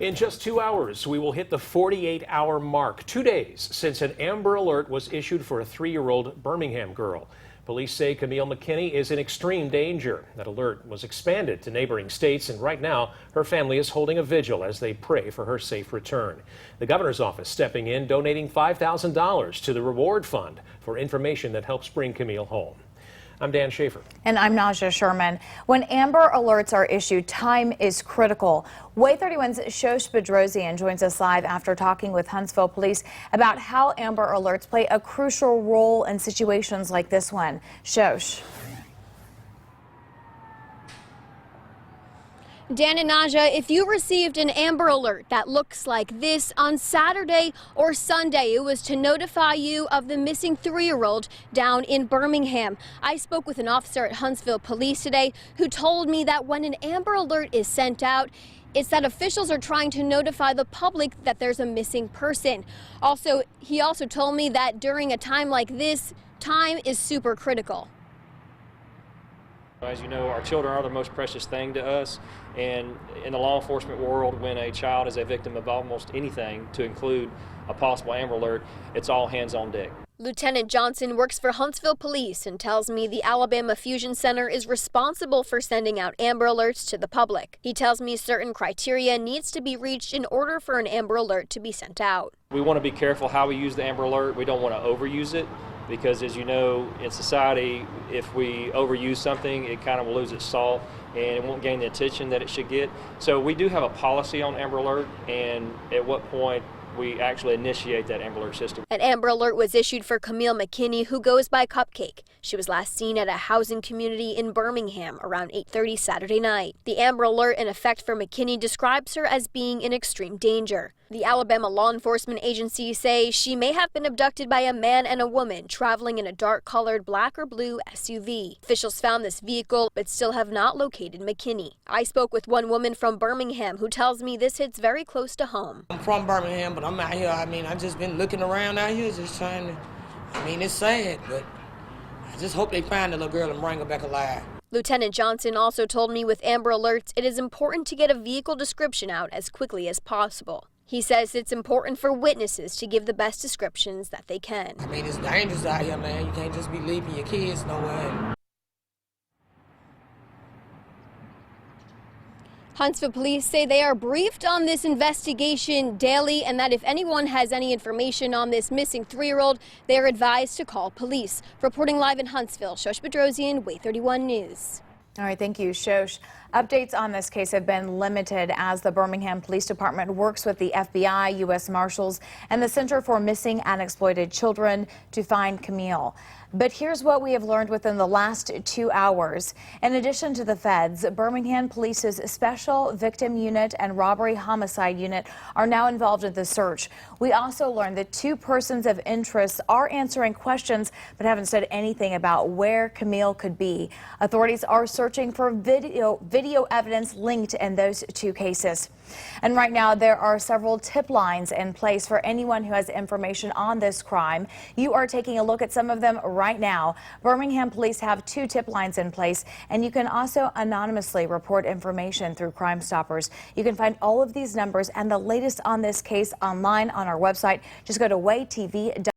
In just 2 hours, we will hit the 48-hour mark, 2 days since an Amber Alert was issued for a 3-year-old Birmingham girl. Police say Camille McKinney is in extreme danger. That alert was expanded to neighboring states, and right now her family is holding a vigil as they pray for her safe return. The governor's office stepping in, donating $5,000 to the reward fund for information that helps bring Camille home. I'm Dan Schaefer. And I'm Naja Sherman. When Amber Alerts are issued, time is critical. Way 31's Shosh Bedrosian joins us live after talking with Huntsville police about how Amber Alerts play a crucial role in situations like this one. Shosh. Dan and Naja, if you received an Amber Alert that looks like this on Saturday or Sunday, it was to notify you of the missing 3-year-old down in Birmingham. I spoke with an officer at Huntsville Police today who told me that when an Amber Alert is sent out, it's that officials are trying to notify the public that there's a missing person. He also told me that during a time like this, time is super critical. As you know, our children are the most precious thing to us, and in the law enforcement world, when a child is a victim of almost anything, to include a possible Amber Alert, it's all hands on deck. Lieutenant Johnson works for Huntsville Police and tells me the Alabama Fusion Center is responsible for sending out Amber Alerts to the public. He tells me certain criteria needs to be reached in order for an Amber Alert to be sent out. We want to be careful how we use the Amber Alert. We don't want to overuse it, because as you know, in society, if we overuse something, it kind of will lose its salt and it won't gain the attention that it should get. So we do have a policy on Amber Alert, and at what point we actually initiate that Amber Alert system. An Amber Alert was issued for Camille McKinney, who goes by Cupcake. She was last seen at a housing community in Birmingham around 8:30 Saturday night. The Amber Alert in effect for McKinney describes her as being in extreme danger. The Alabama law enforcement agencies say she may have been abducted by a man and a woman traveling in a dark-colored black or blue SUV. Officials found this vehicle but still have not located McKinney. I spoke with one woman from Birmingham who tells me this hits very close to home. I'm from Birmingham, but I'm out here. I've just been looking around out here, just trying to, it's sad, but I just hope they find the little girl and bring her back alive. Lieutenant Johnson also told me with Amber Alerts, it is important to get a vehicle description out as quickly as possible. He says it's important for witnesses to give the best descriptions that they can. It's dangerous out here, man. You can't just be leaving your kids nowhere. Huntsville police say they are briefed on this investigation daily, and that if anyone has any information on this missing 3-year-old, they are advised to call police. Reporting live in Huntsville, Shosh Bedrosian, Way 31 News. All right, thank you, Shosh. Updates on this case have been limited as the Birmingham Police Department works with the FBI, U.S. Marshals, and the Center for Missing and Exploited Children to find Camille. But here's what we have learned within the last 2 hours. In addition to the feds, Birmingham Police's Special Victim Unit and Robbery Homicide Unit are now involved in the search. We also learned that 2 persons of interest are answering questions but haven't said anything about where Camille could be. Authorities are searching for video evidence linked in those 2 cases. And right now there are several tip lines in place for anyone who has information on this crime. You are taking a look at some of them right now. Birmingham police have 2 tip lines in place, and you can also anonymously report information through Crime Stoppers. You can find all of these numbers and the latest on this case online on our website. Just go to waytv.com.